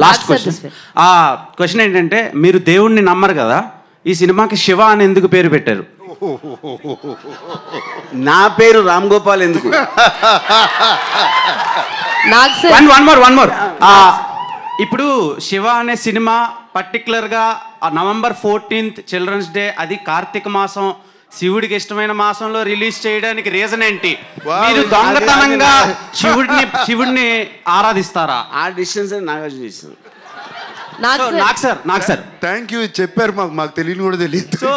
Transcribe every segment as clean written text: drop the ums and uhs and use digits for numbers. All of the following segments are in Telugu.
Last question. ఆ క్వశ్చన్ ఏంటంటే, మీరు దేవుణ్ణి నమ్మరు కదా, ఈ సినిమాకి శివ అని ఎందుకు పేరు పెట్టారు? నా పేరు రామ్ గోపాల్ ఎందుకు? One more. ఇప్పుడు శివ అనే సినిమా పర్టికులర్గా November 14th చిల్డ్రన్స్ డే, అది కార్తీక మాసం, శివుడికి ఇష్టమైన మాసంలో రిలీజ్ చేయడానికి రీజన్ ఏంటి? మీరు దొంగతనంగా శివుడిని ఆరాధిస్తారా? ఆ డిస్టెన్స్ నాగార్జున చేస్తాను. నాకు సార్ థ్యాంక్ యూ చెప్పారు, మాకు తెలియని కూడా తెలియదు. సో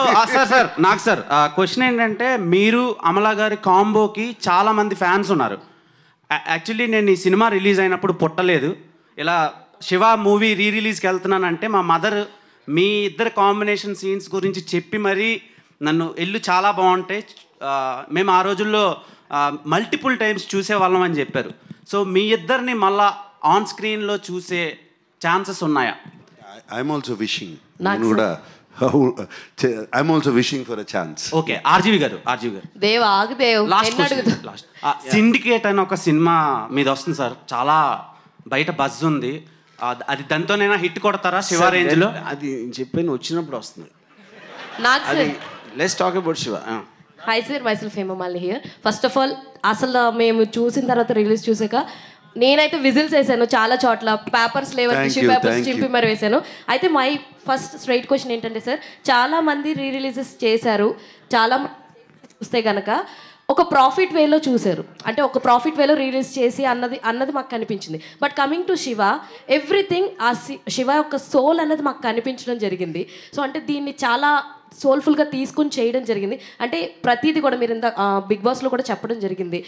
సార్ క్వశ్చన్ ఏంటంటే, మీరు అమలా గారి కాంబోకి చాలా మంది ఫ్యాన్స్ ఉన్నారు. యాక్చువల్లీ నేను ఈ సినిమా రిలీజ్ అయినప్పుడు పుట్టలేదు. ఇలా శివ మూవీ రిలీజ్కి వెళ్తున్నానంటే మా మదర్ మీ ఇద్దరు కాంబినేషన్ సీన్స్ గురించి చెప్పి మరీ నన్ను చాలా బాగుంటాయి, మేము ఆ రోజుల్లో మల్టిపుల్ టైమ్స్ చూసేవాళ్ళం అని చెప్పారు. సో మీ ఇద్దరిని మళ్ళా ఆన్ స్క్రీన్లో చూసే ఛాన్సెస్ ఉన్నాయా? ఐఎమ్ ఆల్సో విషింగ్, నేను కూడా I'm also wishing for a chance. Okay, RGV గారు లాస్ట్ సిండికేట్ అని ఒక సినిమా మీద వస్తుంది సార్, చాలా బయట బజ్ ఉంది, అది దాంతోనైనా హిట్ కొడతారా శివ రేంజ్ లో? అది చెప్పాను, వచ్చినప్పుడు వస్తుంది. Let's talk about Shiva. Hi sir, myself Hemamalini here. First of all, అసలు మేము చూసిన తర్వాత రిలీజ్ చూసాక నేనైతే విజిల్స్ వేసాను చాలా చోట్ల, పేపర్స్ లేవని టిష్యూ పేపర్స్ చింపి మరి వేసాను. అయితే మై ఫస్ట్ స్ట్రైట్ క్వశ్చన్ ఏంటంటే సార్, చాలా మంది రిలీజెస్ చేశారు, చాలా చూస్తే కనుక ఒక ప్రాఫిట్ వేలో చూశారు, అంటే ఒక ప్రాఫిట్ వేలో రిలీజ్ చేసి అన్నది మాకు కనిపించింది. But coming to Shiva, everything ఆ శివ యొక్క సోల్ అన్నది మాకు కనిపించడం జరిగింది. సో అంటే దీన్ని చాలా సోల్ఫుల్గా తీసుకుని చేయడం జరిగింది. అంటే ప్రతిదీ కూడా మీరు ఇంత బిగ్ బాస్లో కూడా చెప్పడం జరిగింది,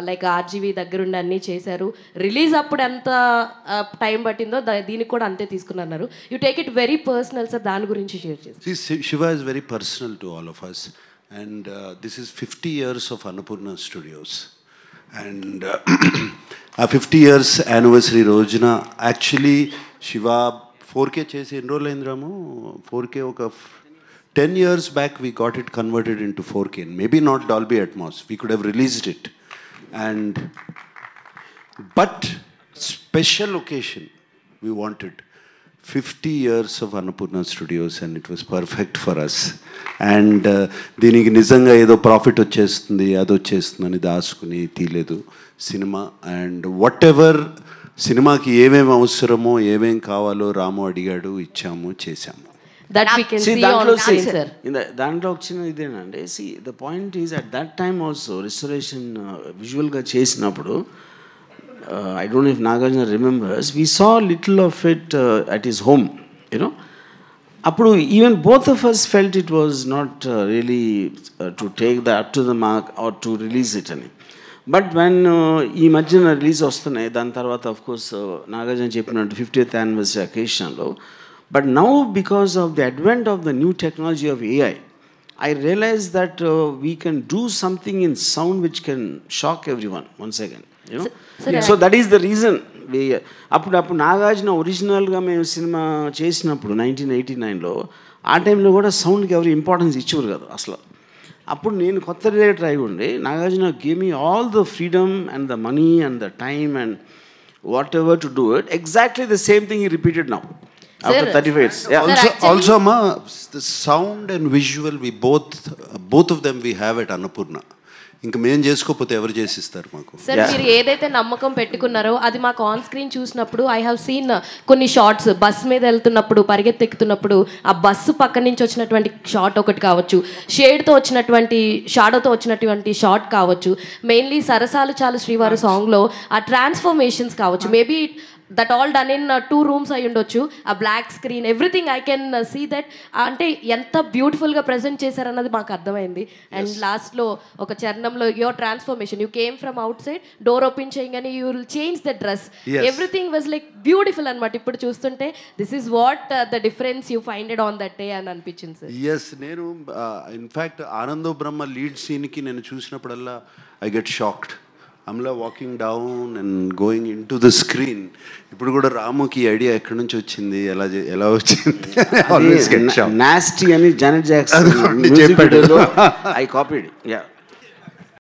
లైక్ ఆర్జీవి దగ్గరుండి అన్నీ చేశారు, రిలీజ్ అప్పుడు ఎంత టైం పట్టిందో దీనికి కూడా అంతే తీసుకున్నారు. You take it very personal sir, దాని గురించి షేర్ చేసి. Shiva is very personal to all of us. And this is 50 years of Annapurna Studios. And a 50 years anniversary rojuna, actually Shiva 4K chesi enroll aయింdramu. 4K oka 10 years back we got it converted into 4K. And maybe not Dolby Atmos, we could have released it. And but special occasion we wanted 50 years of Annapurna Studios, and it was perfect for us. And దీనికి నిజంగా ఏదో ప్రాఫిట్ వచ్చేస్తుంది అది వచ్చేస్తుంది అని దాచుకుని తీయలేదు సినిమా. అండ్ వాట్ ఎవర్ సినిమాకి ఏమేమి అవసరమో ఏమేం కావాలో రాము అడిగాడు, ఇచ్చాము, చేశాము. దాంట్లో వచ్చిన ఇదేనండి. See the point is, at that time also restoration విజువల్గా చేసినప్పుడు, I don't know if Nagarjuna remembers, we saw little of it at his home, you know. Appudu even both of us felt it was not really to take that up to the mark or to release it ani. But when ee madhyana release vastunayi, dan tarvata of course Nagarjuna cheppinattu 50th anniversary occasion lo, but now because of the advent of the new technology of AI, I realized that we can do something in sound which can shock everyone once again, you know. So that is the reason అప్పుడు నాగార్జున ఒరిజినల్గా మేము సినిమా చేసినప్పుడు 1989లో, ఆ టైంలో కూడా సౌండ్కి ఎవరు ఇంపార్టెన్స్ ఇచ్చేవారు కదా అసలు. అప్పుడు నేను కొత్త డైరెక్టర్ అయి ఉండి, Nagarjuna gave me all the freedom and the money and the time and what ever to do it. Exactly the same thing ఈ repeated now after 35 years. Also ma, the sound and visual, we both of them we have at Annapurna. ఇంకా మేము చేసుకోకపోతే ఎవరు చేసిస్తారు మాకు? సార్, మీరు ఏదైతే నమ్మకం పెట్టుకున్నారో అది మాకు ఆన్ స్క్రీన్ చూసినప్పుడు ఐ హావ్ సీన్ కొన్ని షార్ట్స్, బస్ మీద వెళ్తున్నప్పుడు పరిగెత్తెక్కుతున్నప్పుడు ఆ బస్సు పక్క నుంచి వచ్చినటువంటి షార్ట్ ఒకటి కావచ్చు, షేడ్తో వచ్చినటువంటి షాడోతో వచ్చినటువంటి షార్ట్ కావచ్చు, మెయిన్లీ సరసాలు చాలు శ్రీవారు సాంగ్లో ఆ ట్రాన్స్ఫర్మేషన్స్ కావచ్చు, maybe that all done in 2 rooms అయి ఉండొచ్చు, ఆ black screen, everything I can see that. అంటే ఎంత బ్యూటిఫుల్గా ప్రజెంట్ చేశారన్నది మాకు అర్థమైంది. అండ్ లాస్ట్లో ఒక చరణంలో your transformation, you came from outside, door open చేయగానే you will change the dress, everything was like beautiful అనమాట. ఇప్పుడు చూస్తుంటే this is what the difference you finded on that day అని అనిపించింది సార్. ఎస్, నేను ఇన్ఫ్యాక్ట్ ఆనందో బ్రహ్మ లీడ్ సీన్కి నేను చూసినప్పుడల్లా I get shocked. Amla walking down and going in to the screen. ఇప్పుడు కూడా రాముకి ఐడియా ఎక్కడి నుంచి వచ్చింది, ఎలా వచ్చింది? నాస్టీ అని జానెట్ జాక్సన్ చెప్పాడు, ఐ కాపీడ్. యా.